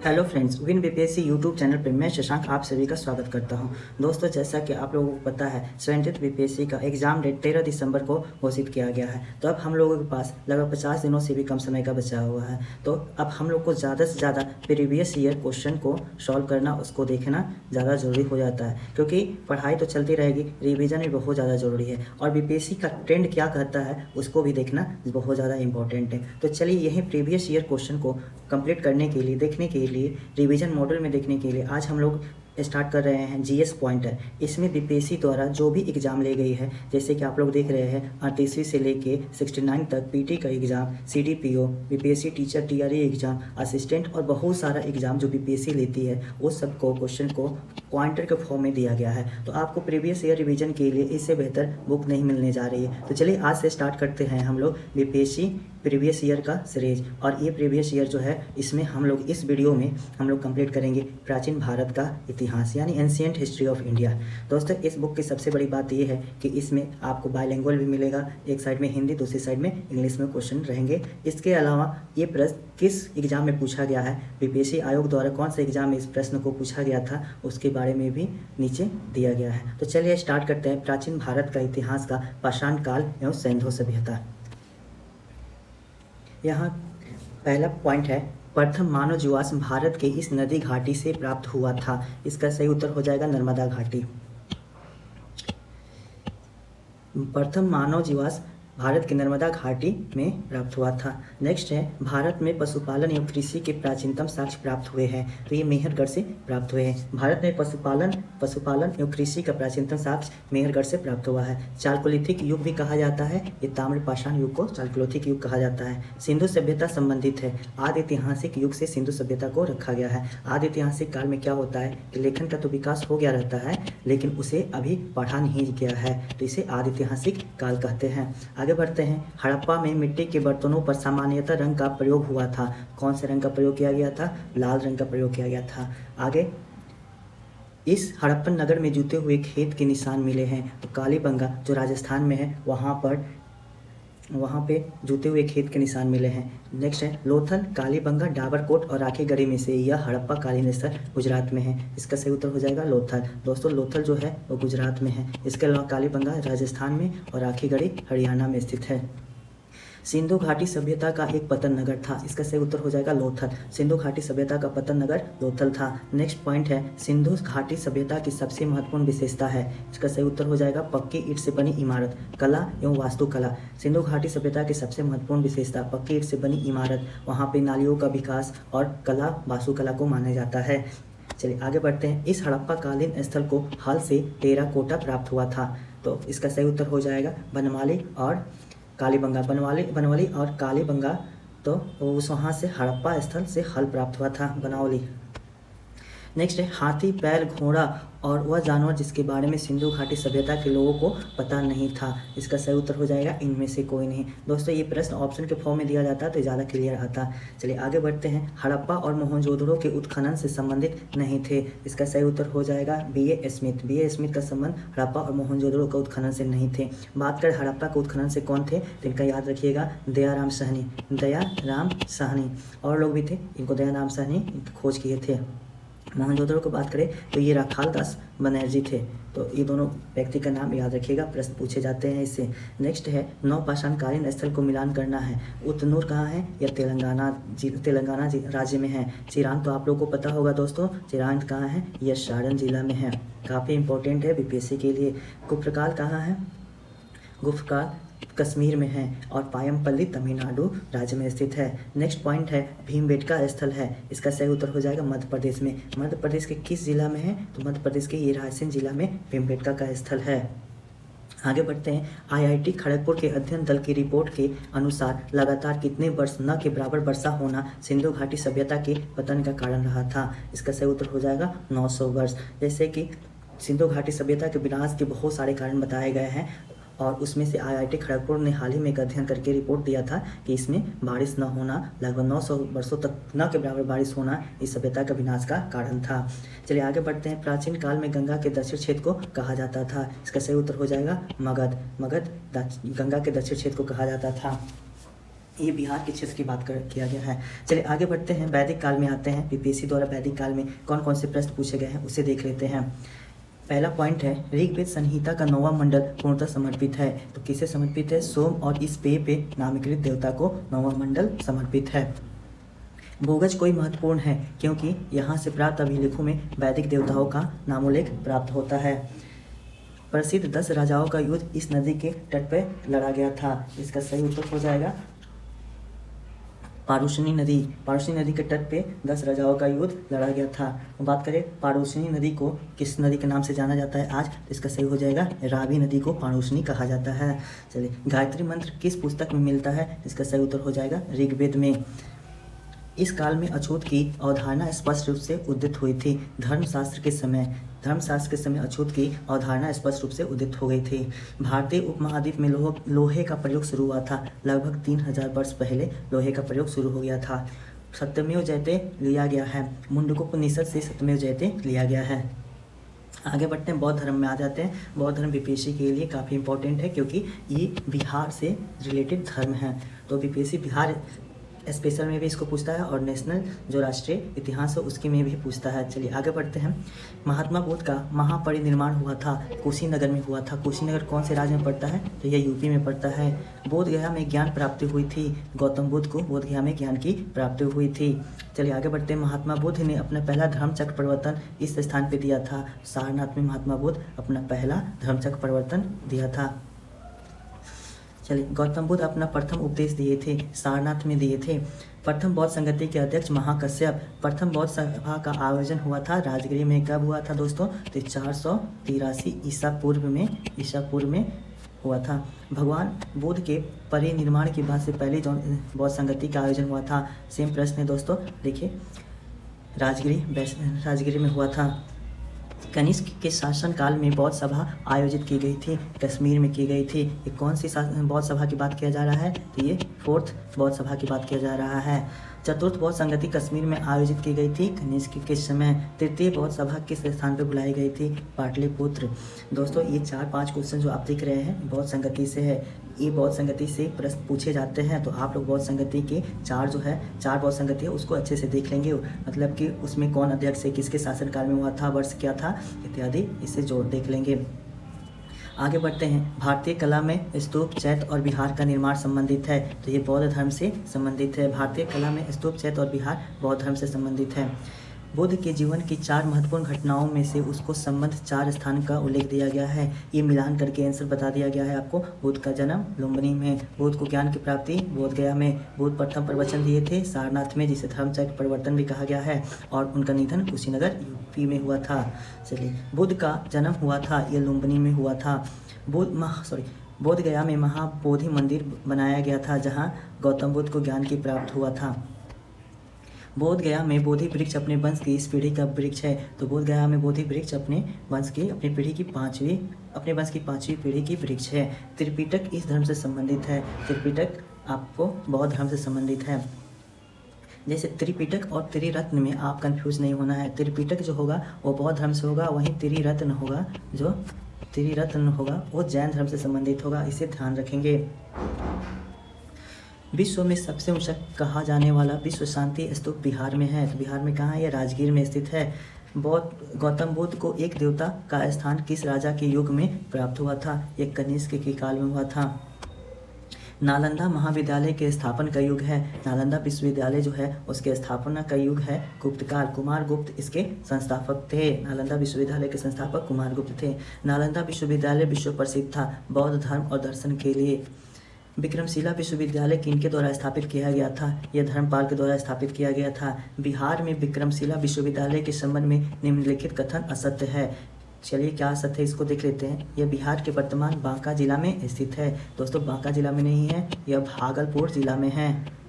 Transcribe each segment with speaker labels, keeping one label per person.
Speaker 1: Hello friends, win BPSC YouTube channel पर मैं शशांक आप सभी का स्वागत करता हूं। दोस्तों, जैसा कि आप लोगों को पता है 70th बीपीएससी का एग्ज़ाम डेट 13 दिसंबर को घोषित किया गया है। तो अब हम लोगों के पास लगभग 50 दिनों से भी कम समय का बचा हुआ है। तो अब हम लोग को ज़्यादा से ज़्यादा प्रीवियस ईयर क्वेश्चन को सॉल्व करना, उसको देखना ज़्यादा ज़रूरी हो जाता है, क्योंकि पढ़ाई तो चलती रहेगी, रिविज़न भी बहुत ज़्यादा ज़रूरी है और बीपीएससी का ट्रेंड क्या कहता है उसको भी देखना बहुत ज़्यादा इंपॉर्टेंट है। तो चलिए यही प्रीवियस ईयर क्वेश्चन को कंप्लीट करने के लिए, देखने के लिए, रिवीजन मॉडल में देखने के लिए आज हम लोग स्टार्ट कर रहे हैं जीएस पॉइंटर। इसमें बीपीएससी द्वारा जो भी एग्ज़ाम ले गई है, जैसे कि आप लोग देख रहे हैं 38वीं से लेके 69 तक पीटी का exam, CDPO, BPSC teacher TRE exam, assistant और बहुत सारा एग्ज़ाम जो बीपीएससी लेती है, उस सब को क्वेश्चन को पॉइंटर के फॉर्म में दिया गया है। तो आपको प्रीवियस ईयर रिवीजन के लिए इससे बेहतर बुक नहीं मिलने जा रही है। तो चलिए आज से स्टार्ट करते हैं हम लोग बीपीएससी प्रीवियस ईयर का सीरीज। और ये प्रीवियस ईयर जो है, इसमें हम लोग इस वीडियो में हम लोग कंप्लीट करेंगे प्राचीन भारत का इतिहास, यानी एंशिएंट हिस्ट्री ऑफ इंडिया। दोस्तों, इस बुक की सबसे बड़ी बात ये है कि इसमें आपको बायलैंग्वेज भी मिलेगा, एक साइड में हिंदी, दूसरी साइड में इंग्लिश में क्वेश्चन रहेंगे। इसके अलावा ये प्रश्न किस एग्जाम में पूछा गया है, बीपीएससी आयोग द्वारा कौन से एग्जाम में इस प्रश्न को पूछा गया था, उसके बारे में भी नीचे दिया गया है। तो चलिए स्टार्ट करते हैं प्राचीन भारत का इतिहास का पाषाण काल एवं सिंधु सभ्यता। यहाँ पहला पॉइंट है, प्रथम मानव जीवाश्म भारत के इस नदी घाटी से प्राप्त हुआ था। इसका सही उत्तर हो जाएगा नर्मदा घाटी। प्रथम मानव जीवाश्म भारत के नर्मदा घाटी में प्राप्त हुआ था। नेक्स्ट है, भारत में पशुपालन एवं कृषि के प्राचीनतम साक्ष्य प्राप्त हुए हैं। तो ये मेहरगढ़ से प्राप्त हुए हैं। भारत में पशुपालन एवं कृषि का प्राचीनतम साक्ष्य मेहरगढ़ से प्राप्त हुआ है। चालकोलिथिक युग भी कहा जाता है, ये ताम्रपाषाण युग को चालकोलिथिक युग कहा जाता है। सिंधु सभ्यता संबंधित है, आदि ऐतिहासिक युग से सिंधु सभ्यता को रखा गया है। आदि ऐतिहासिक काल में क्या होता है कि लेखन का तो विकास हो गया रहता है, लेकिन उसे अभी पढ़ा नहीं गया है, तो इसे आदि ऐतिहासिक काल कहते हैं। आगे बढ़ते हैं, हड़प्पा में मिट्टी के बर्तनों पर सामान्यतः रंग का प्रयोग हुआ था। कौन से रंग का प्रयोग किया गया था? लाल रंग का प्रयोग किया गया था। आगे, इस हड़प्पन नगर में जूते हुए खेत के निशान मिले हैं। तो कालीबंगा जो राजस्थान में है, वहाँ पे जूते हुए खेत के निशान मिले हैं। नेक्स्ट है, लोथल, कालीबंगा, डाबरकोट और राखीगढ़ी में से यह हड़प्पा कालीन स्थल गुजरात में है। इसका सही उत्तर हो जाएगा लोथल। दोस्तों, लोथल जो है वो गुजरात में है। इसके अलावा कालीबंगा राजस्थान में और राखीगढ़ी हरियाणा में स्थित है। सिंधु घाटी सभ्यता का एक पतन नगर था। इसका सही उत्तर हो जाएगा लोथल। सिंधु घाटी सभ्यता का पतन नगर लोथल था। नेक्स्ट पॉइंट है, सिंधु घाटी सभ्यता की सबसे महत्वपूर्ण विशेषता है। इसका सही उत्तर हो जाएगा पक्की ईंट से बनी इमारत, कला एवं वास्तुकला। सिंधु घाटी सभ्यता की सबसे महत्वपूर्ण विशेषता पक्की ईंट से बनी इमारत, वहाँ पे नालियों का विकास और कला, वास्तुकला को माना जाता है। चलिए आगे बढ़ते हैं, इस हड़प्पा कालीन स्थल को हल से टेराकोटा प्राप्त हुआ था। तो इसका सही उत्तर हो जाएगा बनमाली और कालीबंगा। बनवाली और कालीबंगा, तो उस वहाँ से हड़प्पा स्थल से हल प्राप्त हुआ था, बनौली। नेक्स्ट है, हाथी, बैल, घोड़ा और वह जानवर जिसके बारे में सिंधु घाटी सभ्यता के लोगों को पता नहीं था। इसका सही उत्तर हो जाएगा इनमें से कोई नहीं। दोस्तों, ये प्रश्न ऑप्शन के फॉर्म में दिया जाता है तो ज़्यादा क्लियर आता। चलिए आगे बढ़ते हैं, हड़प्पा और मोहनजोदड़ो के उत्खनन से संबंधित नहीं थे। इसका सही उत्तर हो जाएगा B.A. स्मिथ। B.A. स्मिथ का संबंध हड़प्पा और मोहनजोदड़ो का उत्खनन से नहीं थे। बात करें हड़प्पा के उत्खनन से कौन थे, तो इनका याद रखिएगा दयाराम साहनी और लोग भी थे, इनको दयाराम साहनी खोज किए थे। मोहनजोदड़ो को बात करें तो ये राखाल दास बनर्जी थे। तो ये दोनों व्यक्ति का नाम याद रखिएगा, प्रश्न पूछे जाते हैं इससे। नेक्स्ट है, नवपाषाणकालीन स्थल को मिलान करना है। उतनूर कहाँ है? यह तेलंगाना राज्य में है। चिरांद तो आप लोगों को पता होगा दोस्तों, चिरांद कहाँ है? यह सारण जिला में है, काफ़ी इंपॉर्टेंट है बीपीएससी के लिए। गुप्तकाल कहाँ है? गुप्तकाल कश्मीर में है और पायमपल्ली तमिलनाडु राज्य में स्थित है। नेक्स्ट पॉइंट है, भीमबेटका स्थल है। इसका सही उत्तर हो जाएगा मध्य प्रदेश में। मध्य प्रदेश के किस जिला में है? तो मध्य प्रदेश के ये रायसेन जिला में भीमबेटका का स्थल है। आगे बढ़ते हैं, आईआईटी खड़गपुर के अध्ययन दल की रिपोर्ट के अनुसार लगातार कितने वर्ष न के बराबर वर्षा होना सिंधु घाटी सभ्यता के पतन का कारण रहा था। इसका सही उत्तर हो जाएगा 900 वर्ष। जैसे कि सिंधु घाटी सभ्यता के विनाश के बहुत सारे कारण बताए गए हैं और उसमें से आईआईटी खड़गपुर ने हाल ही में एक अध्ययन करके रिपोर्ट दिया था कि इसमें बारिश न होना, लगभग 900 वर्षों तक न के बराबर बारिश होना इस सभ्यता का विनाश का कारण था। चलिए आगे बढ़ते हैं, प्राचीन काल में गंगा के दक्षिण क्षेत्र को कहा जाता था। इसका सही उत्तर हो जाएगा मगध। गंगा के दक्षिण क्षेत्र को कहा जाता था। ये बिहार के क्षेत्र की बात किया गया है। चलिए आगे बढ़ते हैं, वैदिक काल में आते हैं। बीपीएससी द्वारा वैदिक काल में कौन कौन से प्रश्न पूछे गए हैं उसे देख लेते हैं। पहला पॉइंट है, ऋग्वेद संहिता का 9वां मंडल पूर्णतः समर्पित है। तो किसे समर्पित है? सोम और इस पेय पे नामकृत देवता को 9वां मंडल समर्पित है। भूगज कोई महत्वपूर्ण है क्योंकि यहाँ से प्राप्त अभिलेखों में वैदिक देवताओं का नामोल्लेख प्राप्त होता है। प्रसिद्ध 10 राजाओं का युद्ध इस नदी के तट पर लड़ा गया था। इसका सही उत्तर हो जाएगा पारुशनी नदी। पारुशनी नदी के तट पे 10 राजाओं का युद्ध लड़ा गया था। बात करें पारुशनी नदी को किस नदी के नाम से जाना जाता है आज, तो इसका सही हो जाएगा रावी नदी को पारुशनी कहा जाता है। चलिए, गायत्री मंत्र किस पुस्तक में मिलता है? इसका सही उत्तर हो जाएगा ऋग्वेद में। इस काल में अछूत की अवधारणा स्पष्ट रूप से उदित हुई थी। धर्मशास्त्र के समय अछूत की अवधारणा स्पष्ट रूप से उदित हो गई थी। भारतीय उपमहाद्वीप में लोहे का प्रयोग शुरू हुआ था। लगभग 3000 वर्ष पहले लोहे का प्रयोग शुरू हो गया था। सत्यमेव जयते लिया गया है। मुंडकोपनिषद से सत्यमेव जयते लिया गया है। आगे बढ़ते हैं, बौद्ध धर्म में आ जाते हैं। बौद्ध धर्म बीपीएससी के लिए काफ़ी इंपॉर्टेंट है क्योंकि ये बिहार से रिलेटेड धर्म है। तो बीपीएससी बिहार स्पेशल में भी इसको पूछता है और नेशनल जो राष्ट्रीय इतिहास है उसके में भी पूछता है। चलिए आगे बढ़ते हैं। महात्मा बुद्ध का महापरिनिर्वाण हुआ था, कुशीनगर में हुआ था। कुशीनगर कौन से राज्य में पड़ता है? तो यह यूपी में पड़ता है। बोध गया में ज्ञान प्राप्ति हुई थी। गौतम बुद्ध को बोध गया में ज्ञान की प्राप्ति हुई थी। चलिए आगे बढ़ते हैं। महात्मा बुद्ध ने अपना पहला धर्मचक्र परिवर्तन इस स्थान पर दिया था। सारनाथ में महात्मा बुद्ध अपना पहला धर्मचक्र परिवर्तन दिया था। चलिए, गौतम बुद्ध अपना प्रथम उपदेश दिए थे, सारनाथ में दिए थे। प्रथम बौद्ध संगति के अध्यक्ष महाकश्यप। प्रथम बौद्ध सभा का आयोजन हुआ था राजगिरी में। कब हुआ था दोस्तों? तो 483 ईसा पूर्व में हुआ था। भगवान बुद्ध के परिनिर्वाण के बाद से पहले जो बौद्ध संगति का आयोजन हुआ था, सेम प्रश्न है दोस्तों। देखिए, राजगिरी में हुआ था। कनिष्क के शासनकाल में बौद्ध सभा आयोजित की गई थी, कश्मीर में की गई थी। ये कौन सी बौद्ध सभा की बात किया जा रहा है? तो ये 4th बौद्ध सभा की बात किया जा रहा है। चतुर्थ बौद्ध संगति कश्मीर में आयोजित की गई थी, कनिष्क के समय। तृतीय बौद्ध सभा किस स्थान पर बुलाई गई थी? पाटलिपुत्र। दोस्तों, ये 4-5 क्वेश्चन जो आप देख रहे हैं बौद्ध संगति से है। ये बौद्ध संगति से प्रश्न पूछे जाते हैं, तो आप लोग बौद्ध संगति के 4 बौद्ध संगति है उसको अच्छे से देख लेंगे। मतलब कि उसमें कौन अध्यक्ष है, किसके शासनकाल में हुआ था, वर्ष क्या था इत्यादि, इससे जोड़ देख लेंगे। आगे बढ़ते हैं। भारतीय कला में स्तूप, चैत्य और विहार का निर्माण संबंधित है। तो ये बौद्ध धर्म से संबंधित है। भारतीय कला में स्तूप, चैत्य और विहार बौद्ध धर्म से संबंधित है। बुद्ध के जीवन की 4 महत्वपूर्ण घटनाओं में से उसको संबंध 4 स्थान का उल्लेख दिया गया है। ये मिलान करके आंसर बता दिया गया है आपको। बुद्ध का जन्म लुम्बिनी में, बुद्ध को ज्ञान की प्राप्ति बोध गया में, बुद्ध प्रथम प्रवचन दिए थे सारनाथ में जिसे धर्मचक्र परिवर्तन भी कहा गया है, और उनका निधन कुशीनगर यूपी में हुआ था। चलिए, बुद्ध का जन्म हुआ था ये लुम्बिनी में हुआ था। बोध गया में महाबोधि मंदिर बनाया गया था जहाँ गौतम बुद्ध को ज्ञान की प्राप्त हुआ था। बोध गया में बोधि वृक्ष अपने वंश की इस पीढ़ी का वृक्ष है। तो बोध गया में बोधि वृक्ष अपने वंश की पांचवी पीढ़ी की वृक्ष है। त्रिपिटक इस धर्म से संबंधित है। त्रिपिटक आपको बौद्ध धर्म से संबंधित है। जैसे त्रिपिटक और त्रिरत्न में आप कंफ्यूज नहीं होना है। त्रिपिटक जो होगा वो बौद्ध धर्म से होगा, वहीं त्रिरत्न होगा वो जैन धर्म से संबंधित होगा, इसे ध्यान रखेंगे। विश्व में सबसे ऊंचा कहा जाने वाला विश्व शांति स्तूप बिहार में है। तो बिहार में कहाँ है? ये राजगीर में स्थित है। गौतम बुद्ध को एक देवता का स्थान किस राजा के युग में प्राप्त हुआ था? ये कनिष्क के काल में हुआ था। नालंदा महाविद्यालय के स्थापन का युग है। नालंदा विश्वविद्यालय जो है उसके स्थापना का युग है गुप्त काल। कुमार गुप्त इसके संस्थापक थे। नालंदा विश्वविद्यालय के संस्थापक कुमार गुप्त थे। नालंदा विश्वविद्यालय विश्व प्रसिद्ध था बौद्ध धर्म और दर्शन के लिए। विक्रमशिला विश्वविद्यालय किनके द्वारा स्थापित किया गया था? यह धर्मपाल के द्वारा स्थापित किया गया था। बिहार में विक्रमशिला विश्वविद्यालय के संबंध में निम्नलिखित कथन असत्य है। चलिए, क्या असत्य है इसको देख लेते हैं। यह बिहार के वर्तमान बांका जिला में स्थित है। दोस्तों, बांका जिला में नहीं है, यह भागलपुर जिला में है।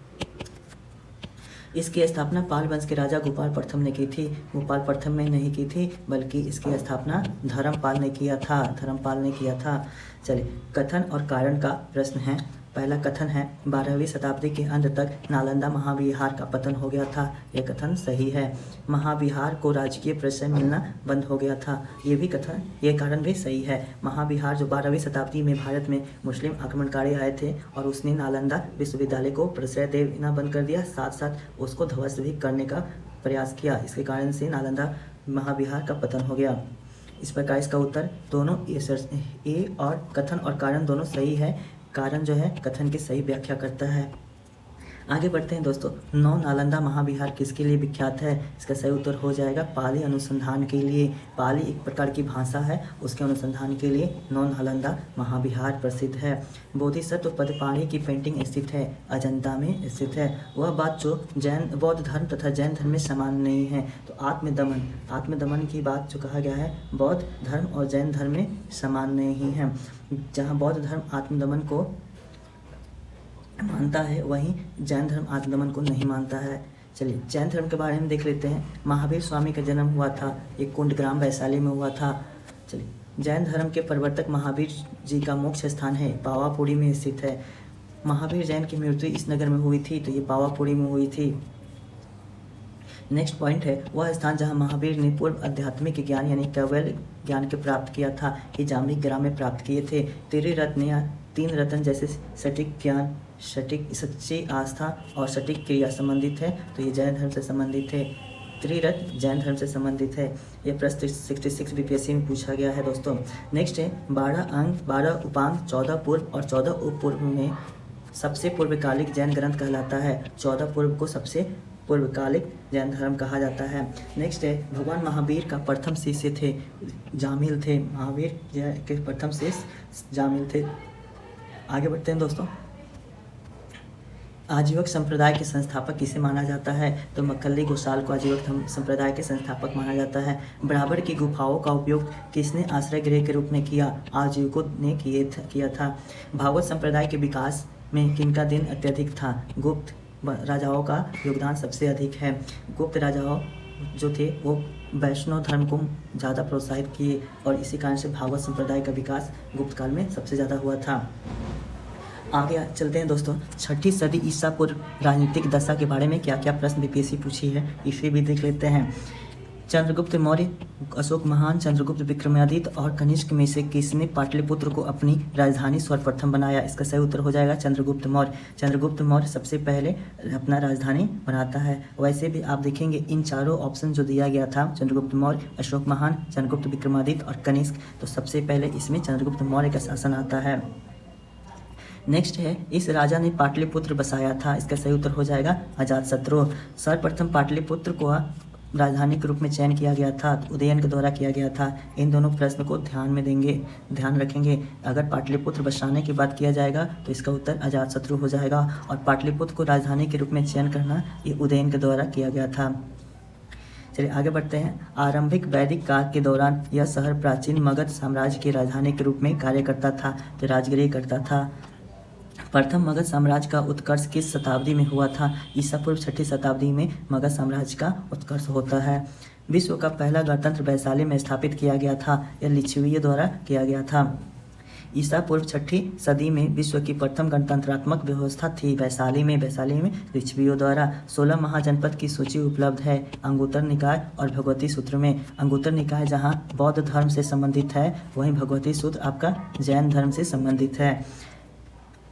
Speaker 1: इसकी स्थापना पाल वंश के राजा गोपाल प्रथम ने की थी। गोपाल प्रथम ने नहीं की थी, बल्कि इसकी स्थापना धर्मपाल ने किया था। चलिए, कथन और कारण का प्रश्न है। पहला कथन है 12वीं शताब्दी के अंत तक नालंदा महाविहार का पतन हो गया था। यह कथन सही है। महाविहार को राजकीय प्रशय मिलना बंद हो गया था। ये कारण भी सही है। महाविहार जो 12वीं शताब्दी में भारत में मुस्लिम आक्रमणकारी आए थे और उसने नालंदा विश्वविद्यालय को प्रश्रय देना बंद कर दिया, साथ साथ उसको ध्वस्त भी करने का प्रयास किया। इसके कारण से नालंदा महाविहार का पतन हो गया। इस प्रकार इसका उत्तर दोनों ए और कथन और कारण दोनों सही है। कारण जो है कथन की सही व्याख्या करता है। आगे बढ़ते हैं दोस्तों। नौ नालंदा महाविहार किसके लिए विख्यात है? इसका सही उत्तर हो जाएगा पाली अनुसंधान के लिए। पाली एक प्रकार की भाषा है, उसके अनुसंधान के लिए नौ नालंदा महाविहार प्रसिद्ध है। बोधिसत्व पदपाणी की पेंटिंग स्थित है, अजंता में स्थित है। वह बात जो बौद्ध धर्म तथा जैन धर्म में समान नहीं है। तो आत्मदमन की बात जो कहा गया है बौद्ध धर्म और जैन धर्म में समान नहीं है। जहाँ बौद्ध धर्म आत्मदमन को मानता है वहीं जैन धर्म आत्मदमन को नहीं मानता है। चलिए जैन धर्म के बारे में देख लेते हैं। महावीर स्वामी का जन्म हुआ था, एक कुंडग्राम वैशाली में हुआ था। चलिए जैन धर्म के प्रवर्तक महावीर जी का मोक्ष स्थान है पावापुरी में स्थित है। महावीर जैन की मृत्यु इस नगर में हुई थी, तो ये पावापुरी में हुई थी। नेक्स्ट पॉइंट है वह स्थान जहाँ महावीर ने पूर्व आध्यात्मिक ज्ञान यानी कैवल्य ज्ञान के प्राप्त किया था, ये जाम्बिक ग्राम में प्राप्त किए थे। त्रिरत्न या तीन रत्न जैसे सटीक ज्ञान, सच्ची आस्था और सटीक क्रिया संबंधित है, तो ये जैन धर्म से संबंधित है। त्रिरत्न जैन धर्म से संबंधित है। ये प्रश्न 66 बीपीएससी में पूछा गया है दोस्तों। नेक्स्ट है 12 अंक, 12 उपांग, 14 पूर्व और 14 उपपूर्व में सबसे पूर्वकालिक जैन ग्रंथ कहलाता है। 14 पूर्व को सबसे पूर्वकालिक जैन धर्म कहा जाता है। नेक्स्ट है भगवान महावीर का प्रथम शिष्य थे जामिल थे। महावीर के प्रथम शिष्य जामिल थे। आगे बढ़ते हैं दोस्तों। आजीवक संप्रदाय के संस्थापक किसे माना जाता है? तो मक्खली घोषाल को आजीवक संप्रदाय के संस्थापक माना जाता है। बराबर की गुफाओं का उपयोग किसने आश्रय गृह के रूप में किया? आजीवकों ने किया था। भागवत संप्रदाय के विकास में किनका दिन अत्यधिक था? गुप्त राजाओं का योगदान सबसे अधिक है। गुप्त राजाओं जो थे वो वैष्णव धर्म को ज़्यादा प्रोत्साहित किए और इसी कारण से भागवत संप्रदाय का विकास गुप्त काल में सबसे ज़्यादा हुआ था। आगे चलते हैं दोस्तों। 6ठी सदी ईसा पूर्व राजनीतिक दशा के बारे में क्या क्या प्रश्न बीपीएससी पूछी है, इसे भी देख लेते हैं। चंद्रगुप्त मौर्य, अशोक महान, चंद्रगुप्त विक्रमादित्य और कनिष्क में से किसने पाटलिपुत्र को अपनी राजधानी सर्वप्रथम बनाया? इसका सही उत्तर हो जाएगा चंद्रगुप्त मौर्य। चंद्रगुप्त मौर्य सबसे पहले अपना राजधानी बनाता है। वैसे भी आप देखेंगे इन चारों ऑप्शन जो दिया गया था, चंद्रगुप्त मौर्य, अशोक महान, चंद्रगुप्त विक्रमादित्य और कनिष्क, तो सबसे पहले इसमें चंद्रगुप्त मौर्य का शासन आता है। नेक्स्ट है इस राजा ने पाटलिपुत्र बसाया था, इसका सही उत्तर हो जाएगा अजातशत्रु। सर्वप्रथम पाटलिपुत्र को राजधानी के रूप में चयन किया गया था, उदयन के द्वारा किया गया था। इन दोनों प्रश्न को ध्यान रखेंगे। अगर पाटलिपुत्र बसाने की बात किया जाएगा तो इसका उत्तर अजातशत्रु हो जाएगा और पाटलिपुत्र को राजधानी के रूप में चयन करना ये उदयन के द्वारा किया गया था। चलिए आगे बढ़ते हैं। आरंभिक वैदिक काल के दौरान यह शहर प्राचीन मगध साम्राज्य की राजधानी के रूप में कार्य करता था, तो राजगिरी करता था। प्रथम मगध साम्राज्य का उत्कर्ष किस शताब्दी में हुआ था? ईसा पूर्व 6ठी शताब्दी में मगध साम्राज्य का उत्कर्ष होता है। विश्व का पहला गणतंत्र वैशाली में स्थापित किया गया था, यह लिच्छवियों द्वारा किया गया था। ईसा पूर्व 6ठी सदी में विश्व की प्रथम गणतंत्रात्मक व्यवस्था थी वैशाली में लिच्छवियों द्वारा। 16 महाजनपद की सूची उपलब्ध है अंगुत्तर निकाय और भगवती सूत्र में। अंगुत्तर निकाय जहाँ बौद्ध धर्म से संबंधित है, वहीं भगवती सूत्र आपका जैन धर्म से संबंधित है।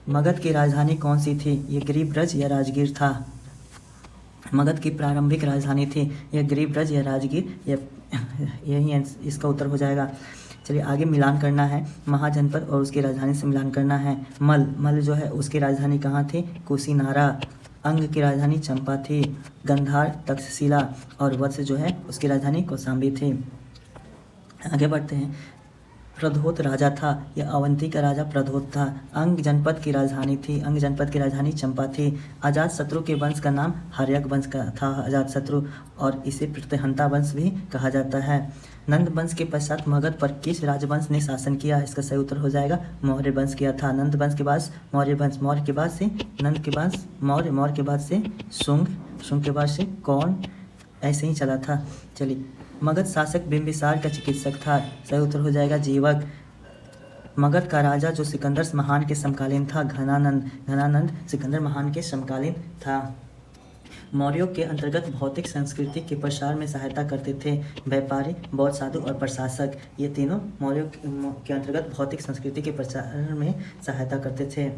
Speaker 1: मगध की राजधानी कौन सी थी? ये गिरिब्रज या राजगीर था। मगध की प्रारंभिक राजधानी थी यह गिरिब्रज या राजगीर, यही इसका उत्तर हो जाएगा। चलिए आगे मिलान करना है। महाजनपद और उसकी राजधानी से मिलान करना है। मल जो है उसकी राजधानी कहाँ थी? कुशीनारा। अंग की राजधानी चंपा थी। गंधार तक्षशिला और वत्स जो है उसकी राजधानी कौशाम्बी थी। आगे बढ़ते हैं। प्रधोत राजा था, यह अवंती का राजा प्रधोत था। अंग जनपद की राजधानी थी, अंग जनपद की राजधानी चंपा थी। अजातशत्रु के वंश का नाम हर्यक वंश का था अजातशत्रु, और इसे प्रत्यहंता वंश भी कहा जाता है। नंद वंश के पश्चात मगध पर किस राजवंश ने शासन किया? इसका सही उत्तर हो जाएगा मौर्य वंश किया था। नंद वंश के बाद मौर्य वंश, मौर्य के बाद से नंद के बाद मौर्य, मौर्य के बाद से शुंग, शुंग के बाद से कौन, ऐसे ही चला था। चलिए मगध शासक बिंबिसार का चिकित्सक था, सही उत्तर हो जाएगा जीवक। मगध का राजा जो सिकंदर महान के समकालीन था, घनानंद सिकंदर महान के समकालीन था। मौर्यों के अंतर्गत भौतिक संस्कृति के प्रसार में सहायता करते थे। व्यापारी, बौद्ध साधु और प्रशासक, ये तीनों मौर्यों के अंतर्गत भौतिक संस्कृति के प्रसार में सहायता करते थे।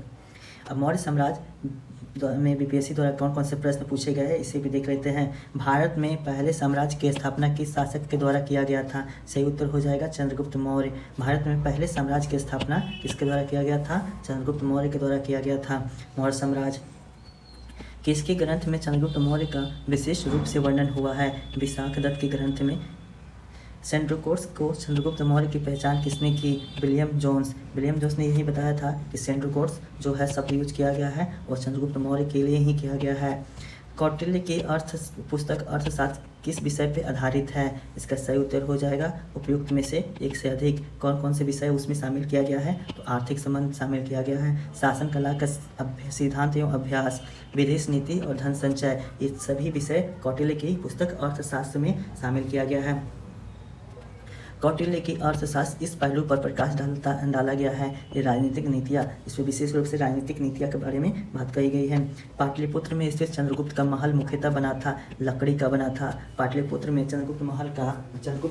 Speaker 1: अब मौर्य साम्राज्य में बीपीएससी द्वारा कौन कौन से प्रश्न पूछे गए हैं इसे भी देख लेते हैं। भारत में पहले साम्राज्य की स्थापना किस शासक के द्वारा किया गया था? सही उत्तर हो जाएगा चंद्रगुप्त मौर्य। भारत में पहले साम्राज्य की स्थापना किसके द्वारा किया गया था? चंद्रगुप्त मौर्य के द्वारा किया गया था। मौर्य साम्राज्य किसके ग्रंथ में चंद्रगुप्त मौर्य का विशेष रूप से वर्णन हुआ है? विशाख दत्त के ग्रंथ में। सेंड्रोकोर्स को चंद्रगुप्त मौर्य की पहचान किसने की? विलियम जोन्स ने यही बताया था कि सेंड्रोकोर्स जो है शब्द यूज किया गया है और चंद्रगुप्त मौर्य के लिए ही किया गया है। कौटिल्य की पुस्तक अर्थशास्त्र किस विषय पर आधारित है? इसका सही उत्तर हो जाएगा उपयुक्त में से एक से अधिक। कौन कौन से विषय उसमें शामिल किया गया है? तो आर्थिक संबंध शामिल किया गया है, शासन कला का सिद्धांत एवं अभ्यास, विदेश नीति और धन संचय, ये सभी विषय कौटिल्य की पुस्तक अर्थशास्त्र में शामिल किया गया है। कौटिल्य की अर्थशास्त्र इस पहलू पर प्रकाश डाला गया है ये राजनीतिक नीतियाँ, इसमें विशेष रूप से राजनीतिक नीतियाँ के बारे में बात कही गई है। पाटलिपुत्र में स्थित चंद्रगुप्त का महल मुख्यतः बना था लकड़ी का बना था। पाटलिपुत्र में चंद्रगुप्त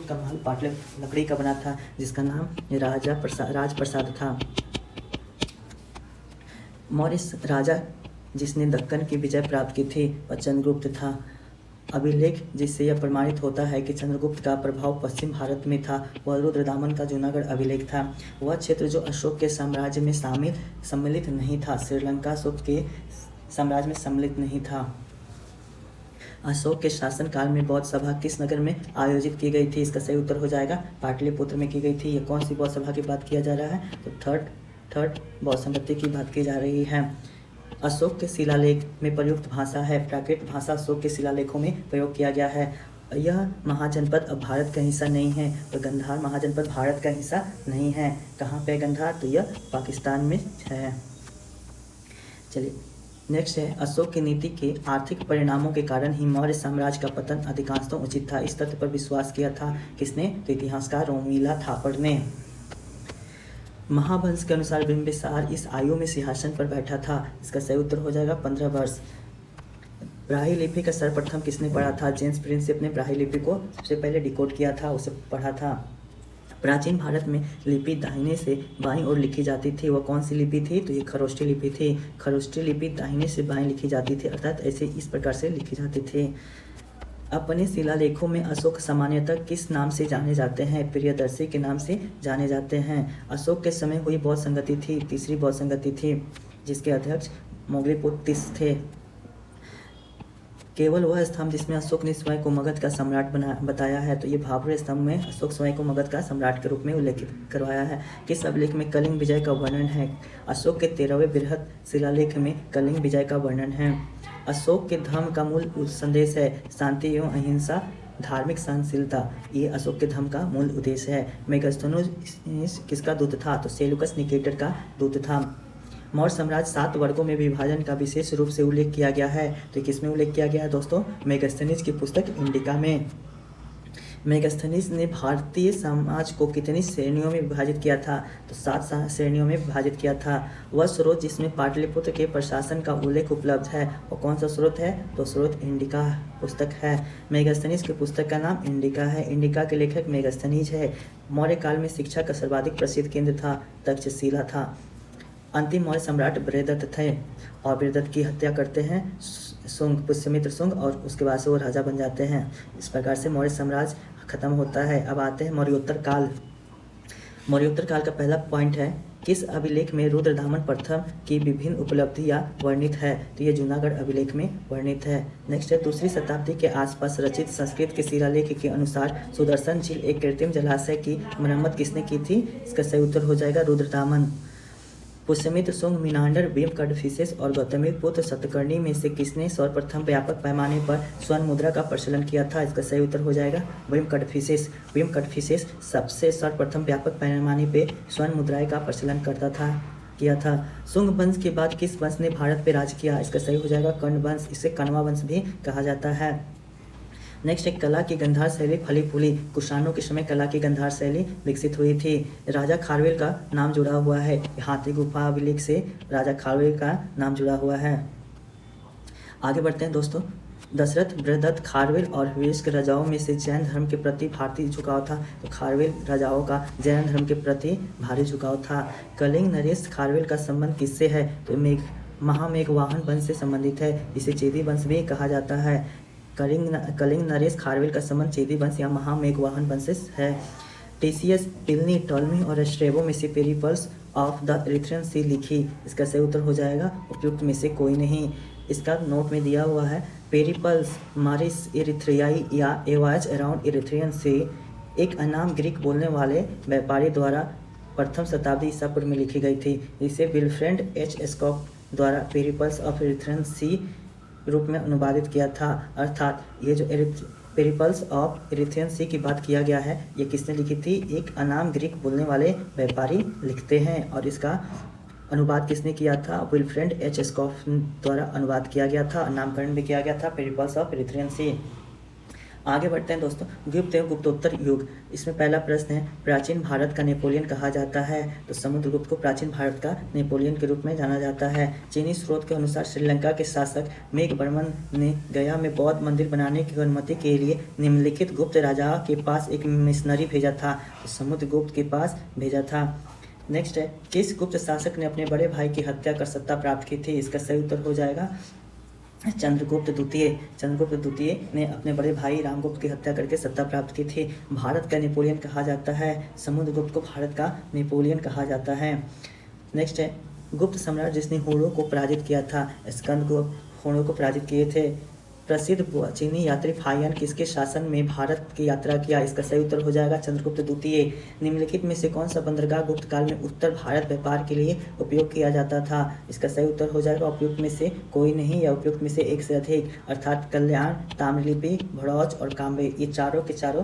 Speaker 1: का महल लकड़ी का बना था, जिसका नाम राजप्रसाद था। मौर्य राजा जिसने दक्कन की विजय प्राप्त की थी वह चंद्रगुप्त था। अभिलेख जिससे यह प्रमाणित होता है कि चंद्रगुप्त का प्रभाव पश्चिम भारत में था वह रुद्रदामन का जूनागढ़ अभिलेख था। वह क्षेत्र जो अशोक के साम्राज्य में सम्मिलित नहीं था, श्रीलंका अशोक के साम्राज्य में सम्मिलित नहीं था। अशोक के शासन काल में बौद्ध सभा किस नगर में आयोजित की गई थी? इसका सही उत्तर हो जाएगा पाटलिपुत्र में की गई थी। ये कौन सी बौद्ध सभा की बात किया जा रहा है? तो थर्ड बौद्ध संगति की बात की जा रही है। अशोक के शिलालेख में प्रयुक्त भाषा है प्राकृत भाषा। अशोक के शिलालेखों में प्रयोग किया गया है। यह महाजनपद अब भारत का हिस्सा नहीं है, तो गंधार महाजनपद भारत का हिस्सा नहीं है। कहाँ पे गंधार? तो यह पाकिस्तान में है। चलिए नेक्स्ट है, अशोक की नीति के आर्थिक परिणामों के कारण ही मौर्य साम्राज्य का पतन अधिकांशतः उचित था। इस तथ्य पर विश्वास किया था किसने? तो इतिहासकार रोमिला थापर ने। महावंश के अनुसार बिंबिसार इस आयु में सिंहासन पर बैठा था। इसका सही उत्तर हो जाएगा 15 वर्ष। ब्राह्मी लिपि का सर्वप्रथम किसने पढ़ा था? जेम्स प्रिंसेप ने ब्राह्मी लिपि को सबसे पहले डिकोड किया था, उसे पढ़ा था। प्राचीन भारत में लिपि दाहिने से बाईं ओर लिखी जाती थी, वह कौन सी लिपि थी? तो ये खरोष्ठी लिपि थी। खरोष्ठी लिपि दाहिने से बाएं लिखी जाती थी, अर्थात ऐसे इस प्रकार से लिखी जाती थी। अपने शिलालेखों में अशोक सामान्यतः किस नाम से जाने जाते हैं? प्रियदर्शी के नाम से जाने जाते हैं। अशोक के समय हुई बौद्ध संगति थी, तीसरी बौद्ध संगति थी, जिसके अध्यक्ष मोगलीपुत्र थे। केवल वह स्तंभ जिसमें अशोक ने स्वयं को मगध का सम्राट बताया है, तो ये भाभरे स्तंभ में अशोक स्वयं को मगध का सम्राट के रूप में उल्लेखित करवाया है। किस अभिलेख में कलिंग विजय का वर्णन है? अशोक के 13वें बृहद शिलालेख में कलिंग विजय का वर्णन है। अशोक के धर्म का मूल संदेश है शांति एवं अहिंसा, धार्मिक सहनशीलता, ये अशोक के धर्म का मूल उद्देश्य है। मेगास्थनीज किसका दूत था? तो सेल्यूकस निकेटर का दूत था। मौर्य साम्राज्य 7 वर्गों में विभाजन का विशेष रूप से उल्लेख किया गया है, तो किसमें उल्लेख किया गया है दोस्तों? मेगास्थनीज की पुस्तक इंडिका में। मेगास्थनीज ने भारतीय समाज को कितनी श्रेणियों में विभाजित किया था? तो 7 श्रेणियों में विभाजित किया था। वह स्रोत जिसमें पाटलिपुत्र के प्रशासन का उल्लेख उपलब्ध है वो कौन सा स्रोत है? तो स्रोत इंडिका पुस्तक है। मेगास्थनीज की पुस्तक का नाम इंडिका है। इंडिका के लेखक मेगास्थनीज है। मौर्य काल में शिक्षा का सर्वाधिक प्रसिद्ध केंद्र था तक्षशिला था। अंतिम मौर्य सम्राट बृहदत्त थे और बृहदत्त की हत्या करते हैं पुष्यमित्र शुंग और उसके बाद से वो राजा बन जाते हैं। इस प्रकार से मौर्य साम्राज्य खत्म होता है। अब आते हैं मौर्योत्तर काल। मौर्योत्तर काल का पहला पॉइंट है किस अभिलेख में रुद्रदामन प्रथम की विभिन्न उपलब्धियां वर्णित है? तो ये जूनागढ़ अभिलेख में वर्णित है। नेक्स्ट है, 2री शताब्दी के आसपास रचित संस्कृत के शिलालेख के अनुसार सुदर्शन झील एक कृत्रिम जलाशय की मरम्मत किसने की थी? इसका सही उत्तर हो जाएगा रुद्रदामन। पुष्यमित्र शुंग, मीनांडर, भीम कडफिसेस और गौतमीपुत्र सतकर्णी में से किसने सर्वप्रथम व्यापक पैमाने पर स्वर्ण मुद्रा का प्रचलन किया था? इसका सही उत्तर हो जाएगा भीम कडफिसेस। भीम कडफिसेस सबसे सर्वप्रथम व्यापक पैमाने पे स्वर्ण मुद्राएं का प्रचलन किया था। शुंग वंश के बाद किस वंश ने भारत पे राज किया? इसका सही हो जाएगा कर्ण वंश, इसे कण्वा वंश भी कहा जाता है। नेक्स्ट है कला की गंधार शैली फली फूली। कुषाणों के समय कला की गंधार शैली विकसित हुई थी। राजा खारवेल का नाम जुड़ा हुआ है। हाथी गुफा अभिलेख से राजा खारवेल का नाम जुड़ा हुआ है। आगे बढ़ते हैं दोस्तों। दशरथ बृहदत्त खारवेल और वयस्क राजाओं में से जैन धर्म के प्रति भारतीय झुकाव था। तो खारवेल राजाओं का जैन धर्म के प्रति भारी झुकाव था। कलिंग नरेश खारवेल का संबंध किससे है? तो महामेघवाहन वंश से संबंधित है। इसे चेदी वंश भी कहा जाता है। कलिंग नरेश खारवेल का संबंध चेदी वंश या महामेघवाहन वंश से है। टीसीएस, प्लिनी, टॉलमी और स्ट्रेबो में से पेरिपल्स ऑफ द इरिथ्रियन सी लिखी। इसका सही उत्तर हो जाएगा उपयुक्त में से कोई नहीं। इसका नोट में दिया हुआ है पेरिपल्स मारिस इरिथ्रियाई या एवाज अराउंड इरिथ्रियन सी एक अनाम ग्रीक बोलने वाले व्यापारी द्वारा प्रथम शताब्दी ईसा पूर्व में लिखी गई थी। इसे विल्फ्रेड एच स्कॉप द्वारा पेरिपल्स ऑफ इरिथ्रियन सी रूप में अनुवादित किया था। अर्थात ये जो पेरिपल्स ऑफ इरिथ्रियन सी की बात किया गया है, ये किसने लिखी थी? एक अनाम ग्रीक बोलने वाले व्यापारी लिखते हैं। और इसका अनुवाद किसने किया था? विल्फ्रेड एच स्कॉफ द्वारा अनुवाद किया गया था। नामकरण भी किया गया था पेरिपल्स ऑफ इरिथ्रियन सी। आगे बढ़ते हैं दोस्तों। गुप्त एवं गुप्तोत्तर युग। इसमें पहला प्रश्न है प्राचीन भारत का नेपोलियन कहा जाता है। तो समुद्रगुप्त को प्राचीन भारत का नेपोलियन के रूप में जाना जाता है। चीनी स्रोत के अनुसार श्रीलंका के शासक मेघवर्मन ने गया में बौद्ध मंदिर बनाने की अनुमति के लिए निम्नलिखित गुप्त राजा के पास एक मिशनरी भेजा था। तो समुद्रगुप्त के पास भेजा था। नेक्स्ट है किस गुप्त शासक ने अपने बड़े भाई की हत्या कर सत्ता प्राप्त की थी? इसका सही उत्तर हो जाएगा चंद्रगुप्त द्वितीय। चंद्रगुप्त द्वितीय ने अपने बड़े भाई रामगुप्त की हत्या करके सत्ता प्राप्त की थी। भारत का नेपोलियन कहा जाता है। समुद्रगुप्त को भारत का नेपोलियन कहा जाता है। नेक्स्ट है गुप्त सम्राट जिसने हुणों को पराजित किया था। स्कंदगुप्त हुणों को पराजित किए थे। प्रसिद्ध चीनी यात्री फाहियान किसके शासन में भारत की यात्रा किया? इसका सही उत्तर हो जाएगा चंद्रगुप्त द्वितीय। निम्नलिखित में से कौन सा बंदरगाह गुप्त काल में उत्तर भारत व्यापार के लिए उपयोग किया जाता था? इसका सही उत्तर हो जाएगा उपयुक्त में से कोई नहीं या उपयुक्त में से एक से अधिक। अर्थात कल्याण, ताम्रलिप्ति, भड़ौच और काम्बे, ये चारों के चारों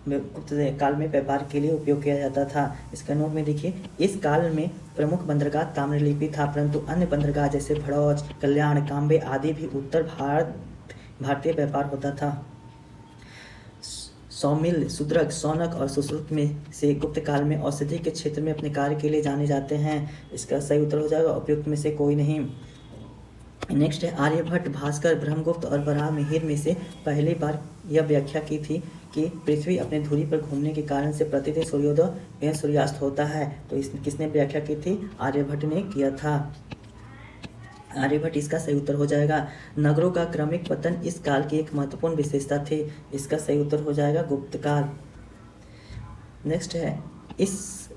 Speaker 1: गुप्त काल में व्यापार के लिए उपयोग किया जाता था। इसका नोट में देखिए इस काल में प्रमुख बंदरगाह ताम्रलिप्ति था, परंतु अन्य बंदरगाह जैसे भड़ौच, कल्याण, काम्बे आदि भी उत्तर भारतीय व्यापार होता था। सौमिल, सुद्रक, सौनक और सुश्रुत में से गुप्त काल में औषधि के क्षेत्र में अपने कार्य के लिए जाने जाते हैं। इसका सही उत्तर हो जाएगा उपयुक्त में से कोई नहीं। नेक्स्ट है आर्यभट्ट, भास्कर, ब्रह्मगुप्त और वराहमिहिर में से पहली बार यह व्याख्या की थी कि पृथ्वी अपने धुरी पर घूमने के कारण से प्रतिदिन सूर्योदय एवं सूर्यास्त होता है। तो किसने व्याख्या की थी? आर्यभट्ट ने किया था। आर्यभट्ट इसका सही उत्तर हो जाएगा। नगरों का क्रमिक पतन इस काल की एक महत्वपूर्ण विशेषता थी। इसका सही उत्तर हो जाएगा गुप्त काल। नेक्स्ट है इस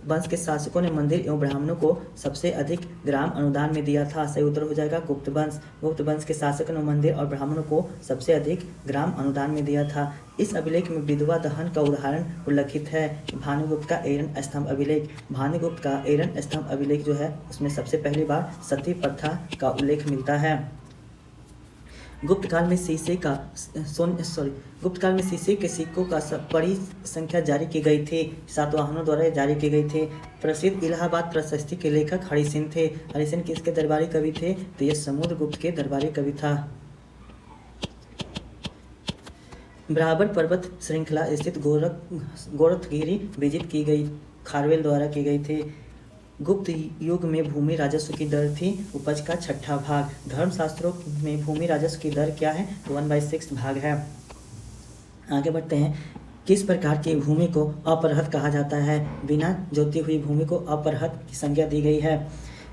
Speaker 1: वंश के शासकों ने मंदिर एवं ब्राह्मणों को सबसे अधिक ग्राम अनुदान में दिया था। सही उत्तर हो जाएगा गुप्त वंश। गुप्त वंश के शासकों ने मंदिर और ब्राह्मणों को सबसे अधिक ग्राम अनुदान में दिया था। इस अभिलेख में विधवा दहन का उदाहरण उल्लिखित है। भानुगुप्त का एरन स्तंभ अभिलेख। भानुगुप्त का एरन स्तंभ अभिलेख जो है उसमें सबसे पहली बार सती प्रथा का उल्लेख मिलता है। गुप्त काल में शीशे के सिक्कों का बड़ी संख्या जारी की गई थी। सातवाहनों द्वारा जारी की गई थी। प्रसिद्ध इलाहाबाद प्रशस्ति के लेखक हरिसेन थे। हरिसेन किसके दरबारी कवि थे? तो ये समुद्रगुप्त के दरबारी कवि था। ब्राह्मण पर्वत श्रृंखला स्थित गोरखगिरी विजित की गई खारवेल द्वारा की गई थी। गुप्त युग में भूमि राजस्व की दर थी उपज का 6ठा भाग। धर्मशास्त्रों में भूमि राजस्व की दर क्या है? तो 1/6 भाग है। आगे बढ़ते हैं। किस प्रकार की भूमि को अपरहत कहा जाता है? बिना जोती हुई भूमि को अपरहत की संज्ञा दी गई है।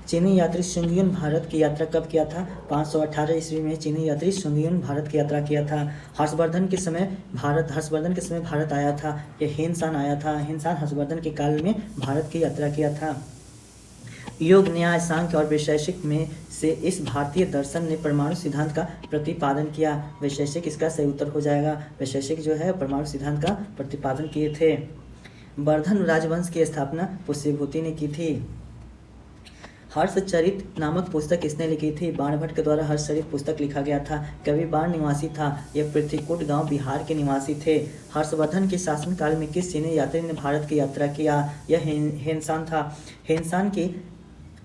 Speaker 1: चीनी यात्री सुंगयुन भारत की यात्रा कब किया था? 518 ईस्वी में चीनी यात्री सुंगयुन भारत की यात्रा किया था। हर्षवर्धन के समय भारत आया था। यह हिंसान आया था। हिंसान हर्षवर्धन के काल में भारत की यात्रा किया था। योग, न्याय, सांख्य और वैशेषिक में से इस भारतीय दर्शन ने परमाणु सिद्धांत का प्रतिपादन किया। वैशेषिक इसका सही उत्तर हो जाएगा। वैशेषिक जो है परमाणु सिद्धांत का प्रतिपादन किए थे। वर्धन राजवंश की स्थापना पुष्यभूति ने की थी। हर्षचरित नामक पुस्तक किसने लिखी थी? बाणभट्ट के द्वारा हर्षचरित पुस्तक लिखा गया था। कवि बाण निवासी था। यह पृथ्वीकूट गांव बिहार के निवासी थे। हर्षवर्धन के शासनकाल में किस चीनी यात्री ने भारत की यात्रा किया? यह हेनसान था। हेनसान की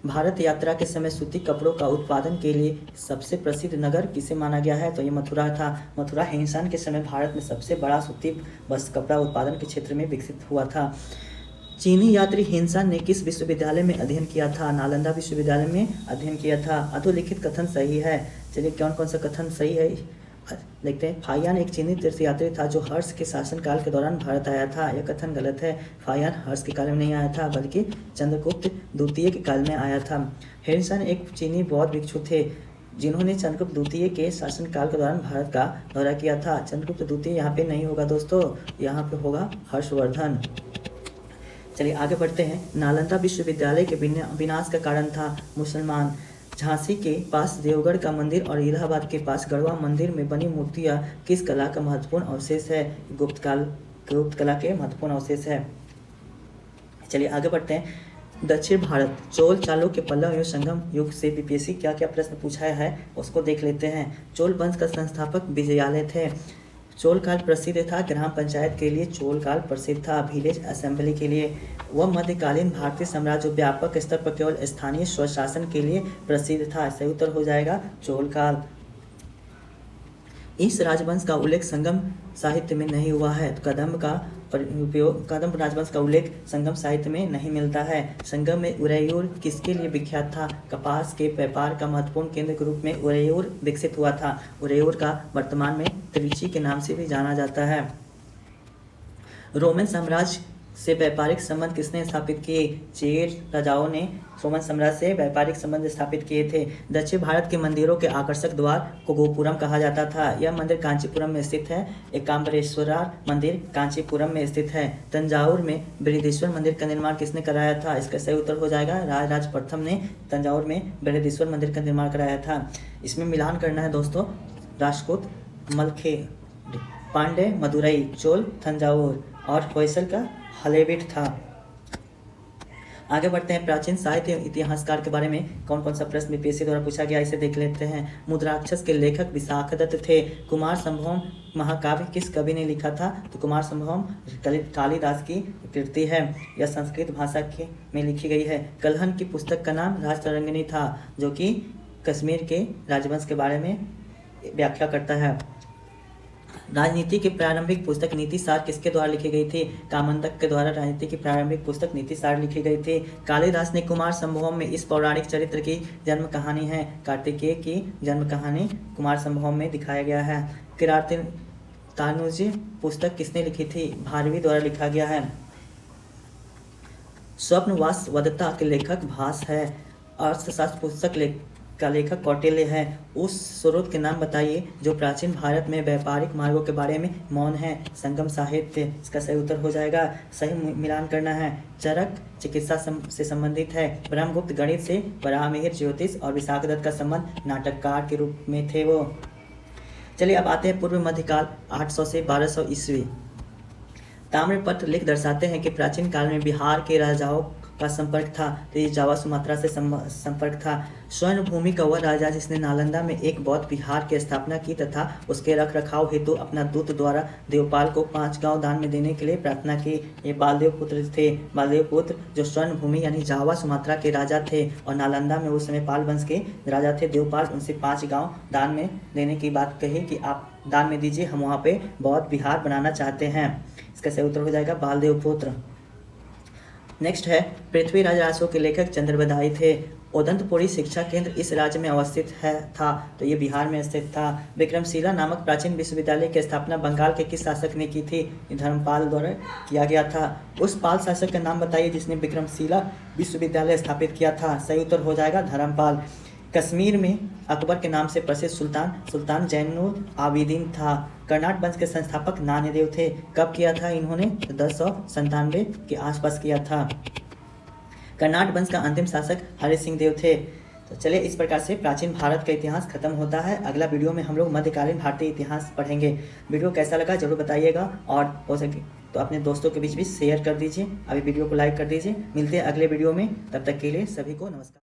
Speaker 1: भारत यात्रा के समय सूती कपड़ों का उत्पादन के लिए सबसे प्रसिद्ध नगर किसे माना गया है? तो ये मथुरा था। मथुरा हिंसन के समय भारत में सबसे बड़ा सूती वस्त्र कपड़ा उत्पादन के क्षेत्र में विकसित हुआ था। चीनी यात्री हिंसन ने किस विश्वविद्यालय में अध्ययन किया था? नालंदा विश्वविद्यालय में अध्ययन किया था। अधोलिखित कथन सही है। चलिए कौन कौन सा कथन सही है देखते हैं। फाहियान एक चीनी तीर्थयात्री था जो हर्ष के शासनकाल के दौरान भारत आया था। यह कथन गलत है। फाहियान हर्ष के काल में नहीं आया था बल्कि चंद्रगुप्त द्वितीय के काल में आया था। हिंसन एक चीनी बौद्ध भिक्षु थे जिन्होंने चंद्रगुप्त द्वितीय के शासनकाल के दौरान भारत का दौरा किया था। चंद्रगुप्त द्वितीय यहाँ पे नहीं होगा दोस्तों, यहाँ पे होगा हर्षवर्धन। चलिए आगे बढ़ते हैं। नालंदा विश्वविद्यालय के विनाश का कारण था मुसलमान। झांसी के पास देवगढ़ का मंदिर और इलाहाबाद के पास गढ़वा मंदिर में बनी मूर्तियां किस कला का महत्वपूर्ण अवशेष है? गुप्त कला के महत्वपूर्ण अवशेष है। चलिए आगे बढ़ते हैं। दक्षिण भारत, चोल, चालुक्य, पल्लव एवं संगम युग से बीपीएससी क्या क्या प्रश्न पूछा है उसको देख लेते हैं। चोल वंश का संस्थापक विजयालय थे। चोल काल प्रसिद्ध था ग्राम पंचायत के लिए। चोल काल प्रसिद्ध था विलेज असेंबली के लिए। वह मध्यकालीन भारतीय साम्राज्य व्यापक स्तर पर केवल स्थानीय स्वशासन के लिए प्रसिद्ध था। सही उत्तर हो जाएगा चोल काल। इस राजवंश का उल्लेख संगम साहित्य में नहीं हुआ है। तो कदम्ब राजवंश का उल्लेख संगम साहित्य में नहीं मिलता है। संगम में उरैयूर किसके लिए विख्यात था? कपास के व्यापार का महत्वपूर्ण केंद्र के रूप में उरैयूर विकसित हुआ था। उरैयूर का वर्तमान में त्रिची के नाम से भी जाना जाता है। रोमन साम्राज्य से व्यापारिक संबंध किसने स्थापित किए? चेर राजाओं ने रोमन साम्राज्य से व्यापारिक संबंध स्थापित किए थे। दक्षिण भारत के मंदिरों के आकर्षक द्वार को गोपुरम कहा जाता था। यह मंदिर कांचीपुरम में स्थित है। एकाम्बरेश्वरा मंदिर कांचीपुरम में स्थित है। तंजावुर में बृहदीश्वर मंदिर का निर्माण किसने कराया था? इसका सही उत्तर हो जाएगा राजराज प्रथम ने तंजावुर में बृहदीश्वर मंदिर का निर्माण कराया था। इसमें मिलान करना है दोस्तों। राष्ट्रकूट मलखे, पांडे मदुरई, चोल तंजावुर और होयसल का हलेबिट था। आगे बढ़ते हैं। प्राचीन साहित्य इतिहासकार के बारे में कौन कौन सा प्रश्न बीपीएससी द्वारा पूछा गया इसे देख लेते हैं। मुद्राक्षस के लेखक विशाखदत्त थे। कुमार संभवम महाकाव्य किस कवि ने लिखा था? तो कुमार संभवम कालिदास की कृति है। यह संस्कृत भाषा में लिखी गई है। कलहन की पुस्तक का नाम राजतरंगिणी था जो कि कश्मीर के राजवंश के बारे में व्याख्या करता है। राजनीति की प्रारंभिक पुस्तक नीति सार किसके द्वारा लिखी गई थी? कामंतक के द्वारा राजनीति की प्रारंभिक पुस्तक नीति सार लिखी गई थी। कालिदास ने कुमार संभवम में इस पौराणिक चरित्र की जन्म कहानी है। कार्तिकेय की जन्म कहानी कुमार संभवम में दिखाया गया है। किरातार्जुनीय पुस्तक किसने लिखी थी? भारवी द्वारा लिखा गया है। स्वप्नवासवदत्ता के लेखक भास है। अर्थशास्त्र पुस्तक का लेखक कौटिल्य है। उस स्रोत के नाम बताइए जो प्राचीन भारत में व्यापारिक मार्गों के बारे में मौन है। संगम साहित्य इसका सही उत्तर हो जाएगा। सही मिलान करना है। चरक चिकित्सा से संबंधित है। ब्रह्मगुप्त गणित से, वराहमिहिर ज्योतिष और विशाखदत्त का संबंध नाटककार के रूप में थे वो। चलिए अब आते हैं पूर्व मध्यकाल 800 से 1200 ईस्वी। ताम्रपत्र लिख दर्शाते हैं कि प्राचीन काल में बिहार के राजाओं का संपर्क था। तो ये जावा सुमात्रा से संपर्क था। स्वर्ण भूमि का वह राजा जिसने नालंदा में एक बौद्ध विहार की स्थापना की तथा उसके रख रखाव हेतु अपना दूत द्वारा देवपाल को 5 गांव दान में देने के लिए प्रार्थना की। ये बालदेव पुत्र थे। बालदेव पुत्र जो स्वर्ण भूमि यानी जावा सुमात्रा के राजा थे और नालंदा में उस समय पाल वंश के राजा थे। देवपाल उनसे 5 गाँव दान में देने की बात कही कि आप दान में दीजिए, हम वहाँ पे बौद्ध विहार बनाना चाहते हैं। इसका सही उत्तर हो जाएगा बालदेव पुत्र। नेक्स्ट है पृथ्वीराज रासो के लेखक चंद्रबधाई थे। उदंतपुरी शिक्षा केंद्र इस राज्य में अवस्थित था। तो ये बिहार में स्थित था। विक्रमशिला नामक प्राचीन विश्वविद्यालय की स्थापना बंगाल के किस शासक ने की थी? धर्मपाल द्वारा किया गया था। उस पाल शासक का नाम बताइए जिसने विक्रमशिला विश्वविद्यालय स्थापित किया था। सही उत्तर हो जाएगा धर्मपाल। कश्मीर में अकबर के नाम से प्रसिद्ध सुल्तान जैनुल आबिदीन था। कर्नाट वंश के संस्थापक नान्यदेव थे। कब किया था इन्होंने? 1097 के आसपास किया था। कर्नाट वंश का अंतिम शासक हरि सिंह देव थे। तो चलिए इस प्रकार से प्राचीन भारत का इतिहास खत्म होता है। अगला वीडियो में हम लोग मध्यकालीन भारतीय इतिहास पढ़ेंगे। वीडियो कैसा लगा जरूर बताइएगा और हो सके तो अपने दोस्तों के बीच भी शेयर कर दीजिए। अभी वीडियो को लाइक कर दीजिए। मिलते हैं अगले वीडियो में, तब तक के लिए सभी को नमस्कार।